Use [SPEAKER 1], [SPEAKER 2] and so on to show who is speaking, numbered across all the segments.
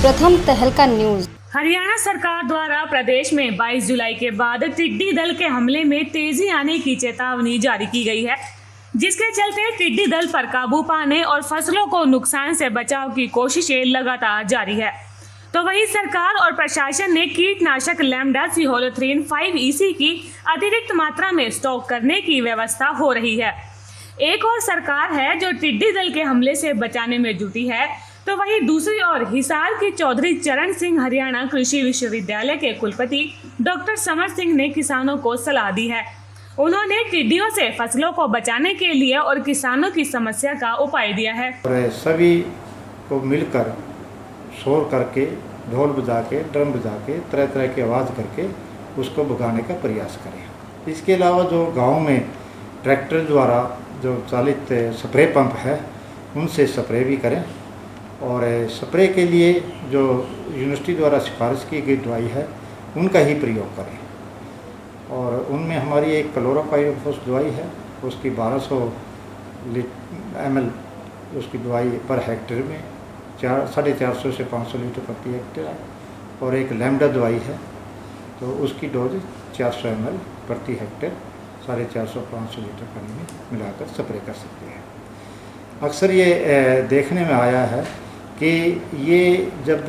[SPEAKER 1] प्रथम तहलका न्यूज।
[SPEAKER 2] हरियाणा सरकार द्वारा प्रदेश में 22 जुलाई के बाद टिड्डी दल के हमले में तेजी आने की चेतावनी जारी की गई है, जिसके चलते टिड्डी दल पर काबू पाने और फसलों को नुकसान से बचाव की कोशिशें लगातार जारी है। तो वहीं सरकार और प्रशासन ने कीटनाशक लैम्डासिहोलोथ्रीन 5EC की अतिरिक्त मात्रा में स्टॉक करने की व्यवस्था हो रही है। एक और सरकार है जो टिड्डी दल के हमले से बचाने में जुटी है, तो वहीं दूसरी ओर हिसार के चौधरी चरण सिंह हरियाणा कृषि विश्वविद्यालय के कुलपति डॉक्टर समर सिंह ने किसानों को सलाह दी है। उन्होंने टिड्डियों से फसलों को बचाने के लिए और किसानों की समस्या का उपाय दिया है।
[SPEAKER 3] और सभी को मिलकर शोर करके, ढोल बजा के, ड्रम बजा के, तरह तरह की आवाज़ करके उसको भगाने का प्रयास करें। इसके अलावा जो गांव में ट्रैक्टर द्वारा जो चालित स्प्रे पंप है उनसे स्प्रे भी करें, और स्प्रे के लिए जो यूनिवर्सिटी द्वारा सिफारिश की गई दवाई है उनका ही प्रयोग करें। और उनमें हमारी एक क्लोरोपाइरिफॉस दवाई है, उसकी 1200 ml उसकी दवाई पर हेक्टेयर में 450 से 500 लीटर प्रति हेक्टेयर है। और एक लैम्डा दवाई है तो उसकी डोज 400 ml प्रति हेक्टेयर 450-500 लीटर पानी में मिलाकर स्प्रे कर सकते हैं। अक्सर ये देखने में आया है कि ये जब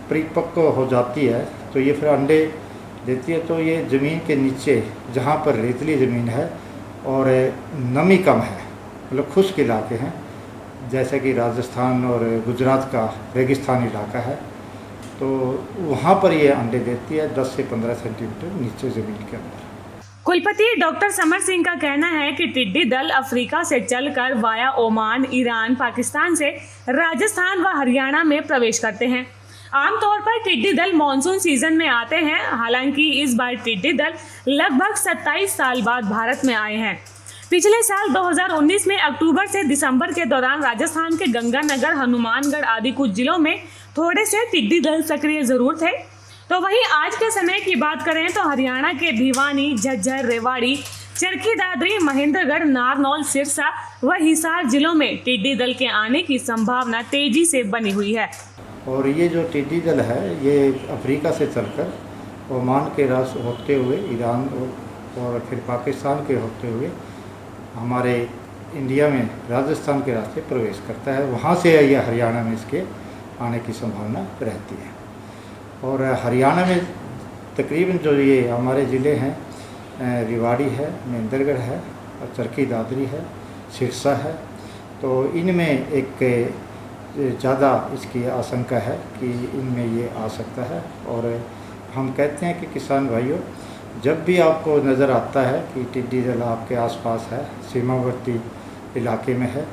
[SPEAKER 3] परिपक्व हो जाती है तो ये फिर अंडे देती है, तो ये ज़मीन के नीचे जहाँ पर रेतली ज़मीन है और नमी कम है, मतलब खुश्क इलाके हैं, जैसे कि राजस्थान और गुजरात का रेगिस्तानी इलाका है, तो वहाँ पर ये अंडे देती है 10 से 15 सेंटीमीटर नीचे ज़मीन के अंदर।
[SPEAKER 2] कुलपति डॉक्टर समर सिंह का कहना है कि टिड्डी दल अफ्रीका से चलकर वाया ओमान, ईरान, पाकिस्तान से राजस्थान व हरियाणा में प्रवेश करते हैं। आमतौर पर टिड्डी दल मानसून सीजन में आते हैं। हालांकि इस बार टिड्डी दल लगभग 27 साल बाद भारत में आए हैं। पिछले साल 2019 में अक्टूबर से दिसंबर के दौरान राजस्थान के गंगानगर, हनुमानगढ़ आदि कुछ जिलों में थोड़े से टिड्डी दल सक्रिय जरूर थे। तो वहीं आज के समय की बात करें तो हरियाणा के भिवानी, झज्जर, रेवाड़ी, चरखी दादरी, महेंद्रगढ़, नारनौल, सिरसा व हिसार जिलों में टिड्डी दल के आने की संभावना तेजी से बनी हुई है।
[SPEAKER 3] और ये जो टिड्डी दल है ये अफ्रीका से चलकर ओमान के रास्ते होते हुए ईरान और फिर पाकिस्तान के होते हुए हमारे इंडिया में राजस्थान के रास्ते प्रवेश करता है। वहाँ से ये हरियाणा में इसके आने की संभावना रहती है। और हरियाणा में तकरीबन जो ये हमारे ज़िले हैं, रेवाड़ी है, महेंद्रगढ़ है और चरखी दादरी है, सिरसा है, तो इनमें एक ज़्यादा इसकी आशंका है कि इनमें ये आ सकता है। और हम कहते हैं कि किसान भाइयों, जब भी आपको नज़र आता है कि टिड्डी दल आपके आसपास है, सीमावर्ती इलाके में है,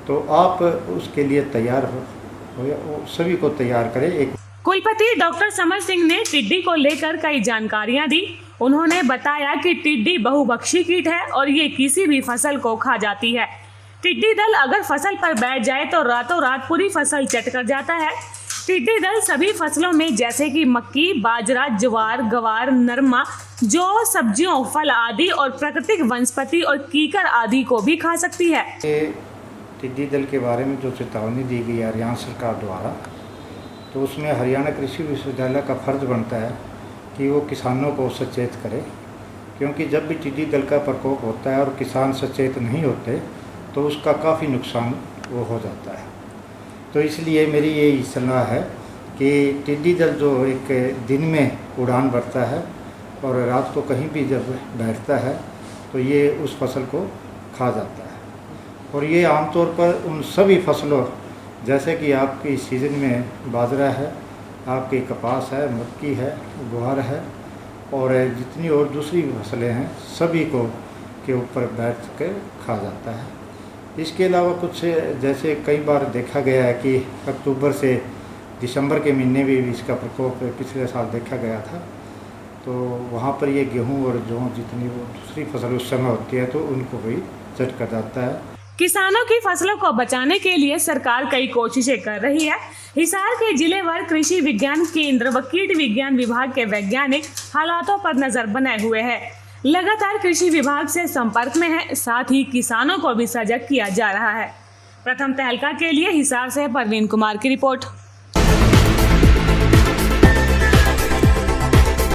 [SPEAKER 3] तो आप उसके लिए तैयार हो, सभी को तैयार करें। एक
[SPEAKER 2] कुलपति डॉक्टर समर सिंह ने टिड्डी को लेकर कई जानकारियां दी। उन्होंने बताया कि टिड्डी बहुभक्षी कीट है और ये किसी भी फसल को खा जाती है। टिड्डी दल अगर फसल पर बैठ जाए तो रातों रात पूरी फसल चट कर जाता है। टिड्डी दल सभी फसलों में जैसे कि मक्की, बाजरा, ज्वार, गवार, नरमा, जौ, सब्जियों, फल आदि और प्राकृतिक वनस्पति और कीकर आदि को भी खा सकती है।
[SPEAKER 3] टिड्डी दल के बारे में जो चेतावनी दी गई है हरियाणा सरकार द्वारा, तो उसमें हरियाणा कृषि विश्वविद्यालय का फर्ज बनता है कि वो किसानों को सचेत करे, क्योंकि जब भी टिड्डी दल का प्रकोप होता है और किसान सचेत नहीं होते तो उसका काफ़ी नुकसान वो हो जाता है। तो इसलिए मेरी यही सलाह है कि टिड्डी दल जो एक दिन में उड़ान भरता है और रात को कहीं भी जब बैठता है तो ये उस फसल को खा जाता है। और ये आमतौर पर उन सभी फसलों, जैसे कि आपकी सीज़न में बाजरा है, आपकी कपास है, मक्की है, गुआर है और जितनी और दूसरी फसलें हैं, सभी को के ऊपर बैठ कर खा जाता है। इसके अलावा कुछ जैसे कई बार देखा गया है कि अक्टूबर से दिसंबर के महीने में भी इसका प्रकोप पिछले साल देखा गया था, तो वहाँ पर ये गेहूँ और जौ जितनी वो दूसरी फसल उस समय होती है तो उनको भी चट कर जाता है।
[SPEAKER 2] किसानों की फसलों को बचाने के लिए सरकार कई कोशिशें कर रही है। हिसार के जिलेवार कृषि विज्ञान केंद्र व कीट विज्ञान विभाग के वैज्ञानिक हालातों पर नजर बनाए हुए हैं, लगातार कृषि विभाग से संपर्क में है, साथ ही किसानों को भी सजग किया जा रहा है। प्रथम तहलका के लिए हिसार से परवीन कुमार की रिपोर्ट।